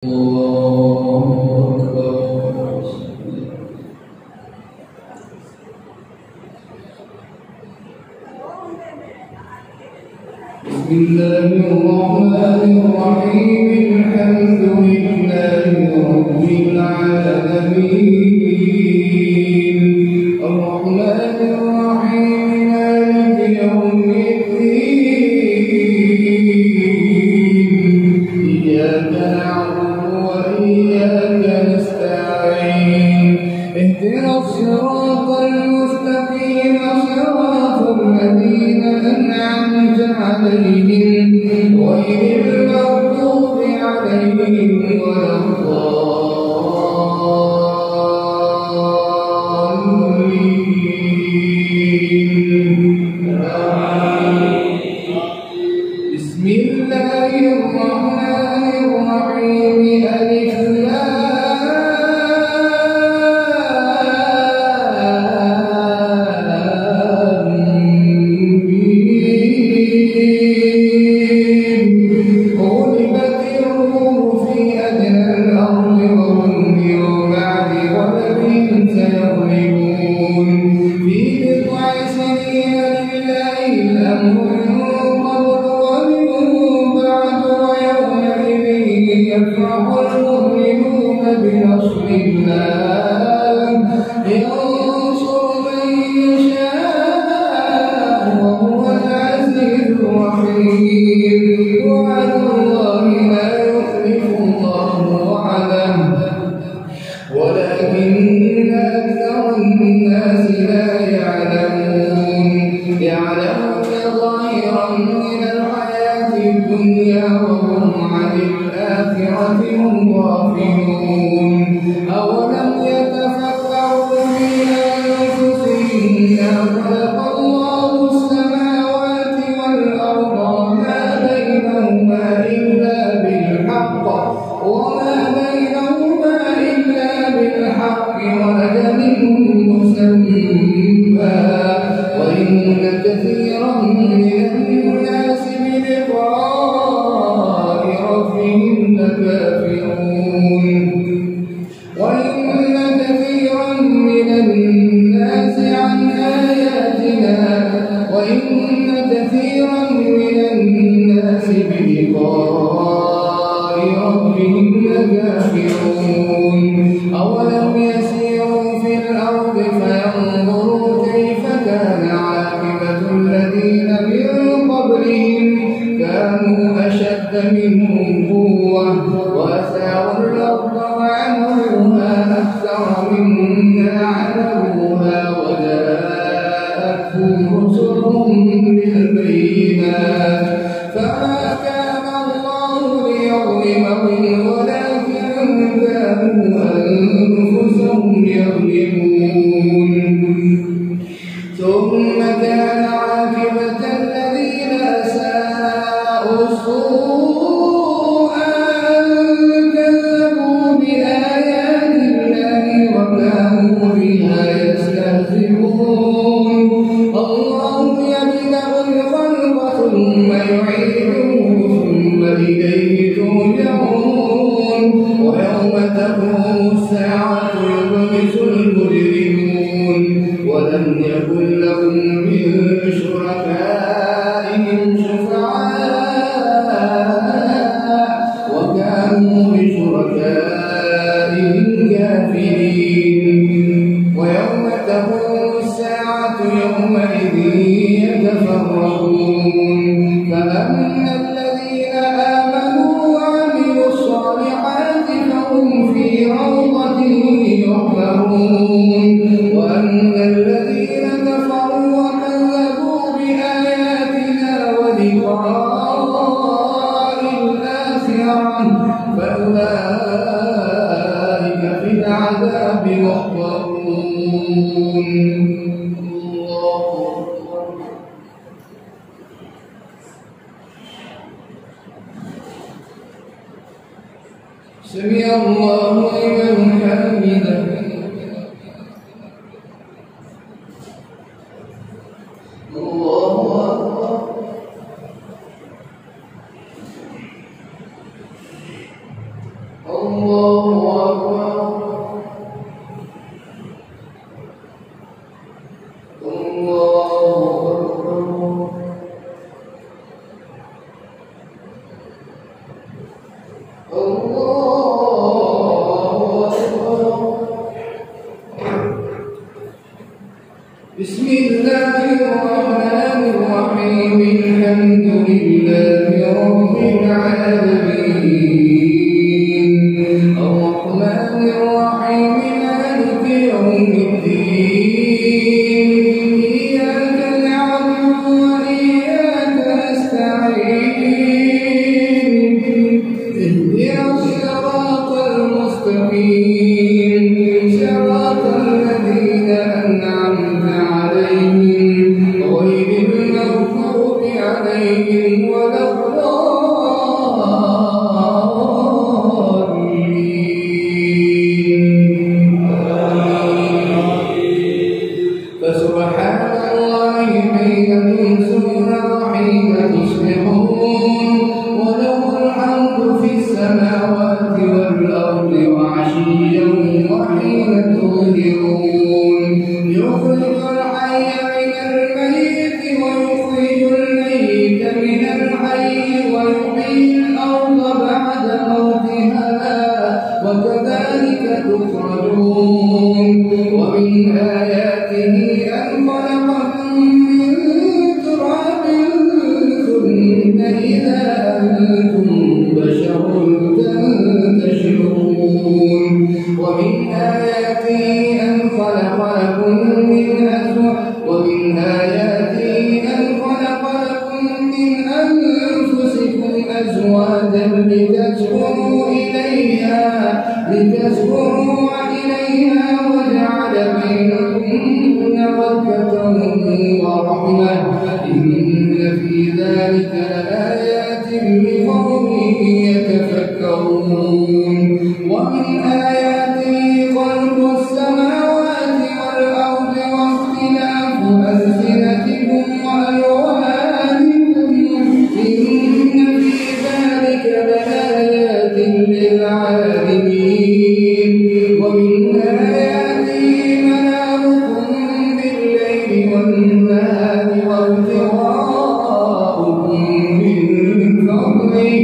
بسم الله الرحمن الرحيم. الحمد لله رب العالمين الرحمن الرحيم مالك يوم الدين إياك نعبد وإياك نستعين اهدنا الصراط المستقيم صراط الذين أنعمت عليهم غير المغضوب عليهم ولا الضالين. بسم الله الرحمن الرحيم. ألف المؤمنون بنصر الله ينصر من يشاء وهو العزيز الرحيم. وعلى الله لا يخلف الله وعده ولكن أكثر الناس لا يعلمون. يعلمون ظاهرا من الحياة الدنيا وهم عن الآخرة هم غافلون. أولم يتفكروا في أنفسهم ما خلق الله السماوات والأرض وما بينهما إلا بالحق وأجل مسمى وإن كثيرا من الناس بلقاء ربهم لكافرون. وإن كثيرا من الناس عن آياتنا بلقاء ربهم لكافرون. أولم يسيروا في الأرض فينظروا كيف كان عاقبة الذين من قبلهم كانوا أشد منهم قوة وأثاروا الأرض وعمروها أكثر مما عمروها وجاءتهم رسلهم بالبينات فما كان الله ليظلمهم ولكن كانوا أنفسهم يظلمون. ثم كان عاقبة الذين أساءوا السوء أن كذبوا بآيات الله وكانوا بها يستهزئون. الله يبدأ الخلق ثم يعيده ثم إليه ترجعون. ويوم تقوم الساعة يبلس المجرمون ولم يكن لهم من شركائهم شفعاء وكانوا بشركائهم كافرين. ويوم تقوم الساعة يومئذ يتفرقون. فأما الذين آمنوا وعملوا الصالحات فهم في روضة يحبرون. وأما الذين كفروا وكذبوا بآياتنا ولقاء الآخرة فأولئك في العذاب محضرون. سمع الله لمن حمده. الله أكبر. بسم الله الرحمن الرحيم الحمد لله رب العالمين الرحمن الرحيم مالك يوم الدين إياك نعبد وإياك نستعين اهدنا الصراط المستقيم صراط الذين أنعمت عليهم غير المغضوب عليهم ولا الضالين فسبحان الله حين تمسون وحين تصبحون وله الحمد في السماوات والأرض وعشيا وحين تظهرون يخرج الحي من الميت ويخرج الميت من الحي ويحيي الأرض بعد موتها وكذلك تخرجون ومن آياته أن خلقكم من تراب ثم إذا أنتم بشر تنتشرون ومن آياته أن خلق لكم من أنفسكم أزواجا لتسكنوا إليها وجعل بينكم مودة ورحمة إن في ذلك لآيات لقوم يتفكرون ومن آياته خلق السماوات والأرض واختلاف ألسنتكم وألوانكم إن في ذلك لآيات للعالمين ومن آياته منامكم بالليل والنهار وابتغاؤكم من فضله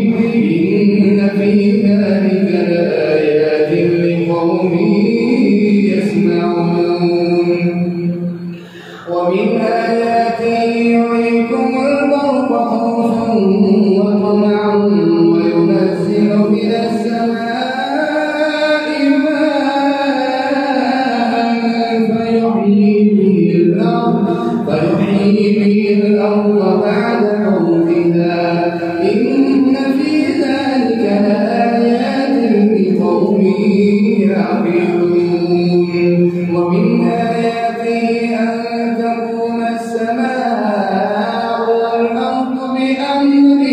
إن في ذلك لآيات لقوم يسمعون ومن آياته يريكم البرق خوفا وطمعا وينزل من السماء ماء فيحيي به الأرض بعد موتها إن في ذلك لآيات لقوم يعقلون ومن آياته أن تقوم السماء والأرض بأمره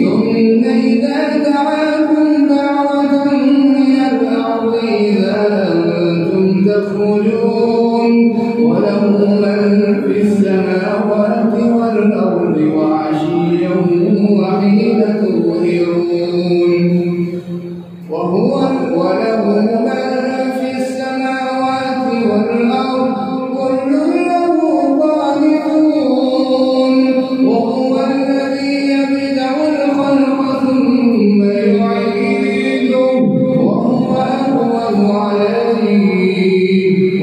ثم إذا دعاكم دعوة من الأرض إذا أنتم تخرجون وله من في السماوات والأرض وعشيا وحين تظهرون وله من في السماوات والأرض كل له قانتون وهو الذي يبدأ الخلق ثم يعيده وهو أهون عليه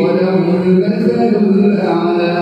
وله المثل الأعلى